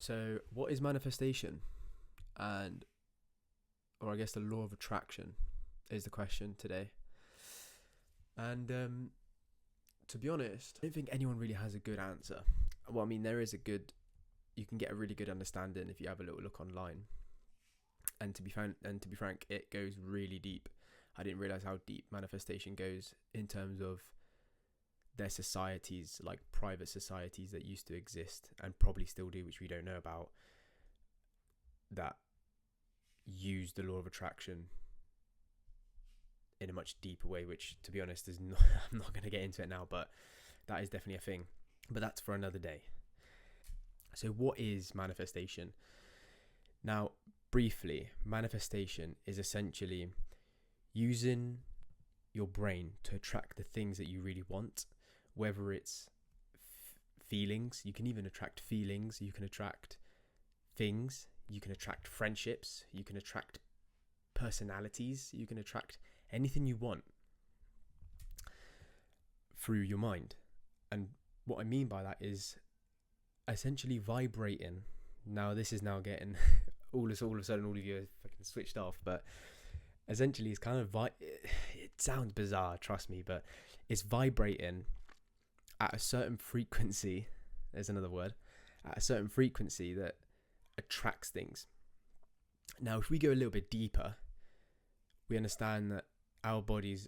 So, what is manifestation? And, or I guess the law of attraction is the question today. And to be honest, I don't think anyone really has a good answer. Well, I mean, you can get a really good understanding if you have a little look online. And to be frank, it goes really deep. I didn't realize how deep manifestation goes in terms of their societies, like private societies that used to exist and probably still do, which we don't know about, that use the law of attraction in a much deeper way, which, to be honest, is not I'm not going to get into it now, but that is definitely a thing. But that's for another day. So what is manifestation? Now, briefly, manifestation is essentially using your brain to attract the things that you really want, whether it's feelings. You can even attract feelings. You can attract things. You can attract friendships. You can attract personalities. You can attract anything you want through your mind. And what I mean by that is essentially vibrating. Now, this is now getting all of a sudden all of you are fucking switched off, but essentially it's kind of it sounds bizarre, trust me, but it's vibrating at a certain frequency. There's another word. At a certain frequency that attracts things. Now, if we go a little bit deeper, we understand that our bodies,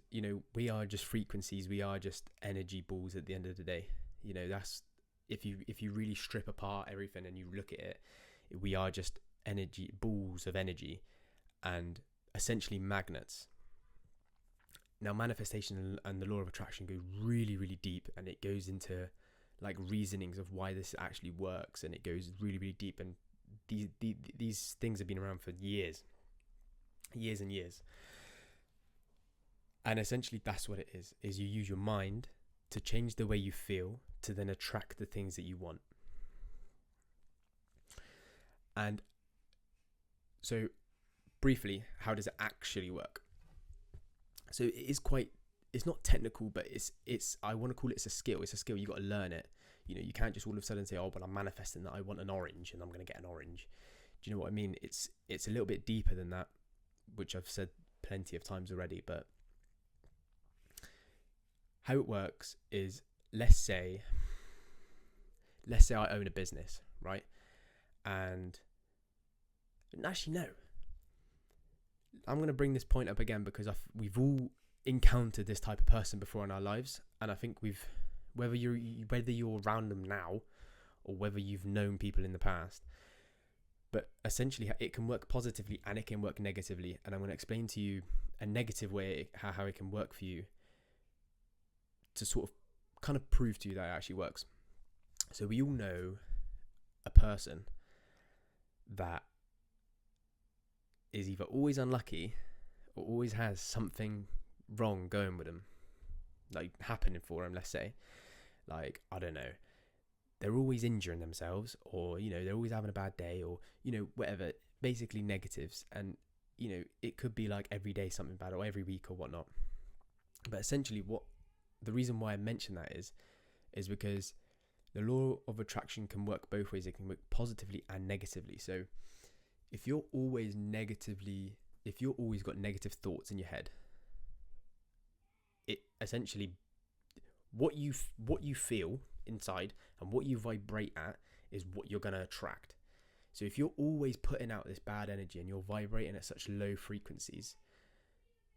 we are just frequencies. We are just energy balls at the end of the day. That's if you really strip apart everything and you look at it, we are just balls of energy and essentially magnets. Now, manifestation and the law of attraction go really, really deep, and it goes into like reasonings of why this actually works, and it goes really, really deep. And these things have been around for years and years. And essentially that's what it is you use your mind to change the way you feel to then attract the things that you want. And so briefly, how does it actually work? So it's not technical, but it's I want to call it's a skill. It's a skill. You got to learn it. You can't just all of a sudden say, oh, but I'm manifesting that I want an orange and I'm going to get an orange. Do you know what I mean? It's a little bit deeper than that, which I've said plenty of times already. But how it works is, let's say I own a business, right? And actually, no. I'm going to bring this point up again because we've all encountered this type of person before in our lives, and I think whether you're around them now or whether you've known people in the past, but essentially it can work positively and it can work negatively, and I'm going to explain to you a negative way how it can work for you to sort of kind of prove to you that it actually works. So we all know a person that is either always unlucky or always has something wrong going with them, like happening for them. Let's say, like, I don't know, they're always injuring themselves, or they're always having a bad day, or whatever, basically negatives. And it could be like every day something bad, or every week or whatnot. But essentially the reason why I mention that is because the law of attraction can work both ways. It can work positively and negatively. So if you're always got negative thoughts in your head, it essentially what you feel inside and what you vibrate at is what you're going to attract. So if you're always putting out this bad energy and you're vibrating at such low frequencies,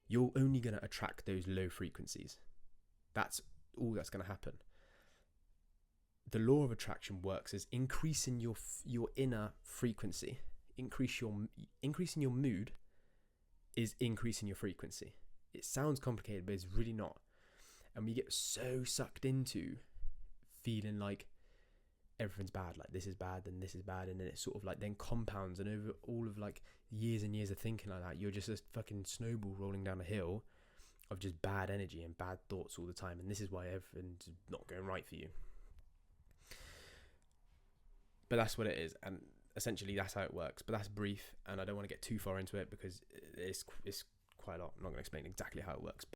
you're only going to attract those low frequencies. That's all that's going to happen. The law of attraction works as increasing your inner frequency. Increasing your mood is increasing your frequency. It sounds complicated, but it's really not. And we get so sucked into feeling like everything's bad, like this is bad, and this is bad, and then it sort of like then compounds, and over all of like years and years of thinking like that, you're just a fucking snowball rolling down a hill of just bad energy and bad thoughts all the time. And this is why everything's not going right for you. But that's what it is, and essentially that's how it works. But that's brief, and I don't want to get too far into it because it's quite a lot. I'm not going to explain exactly how it works.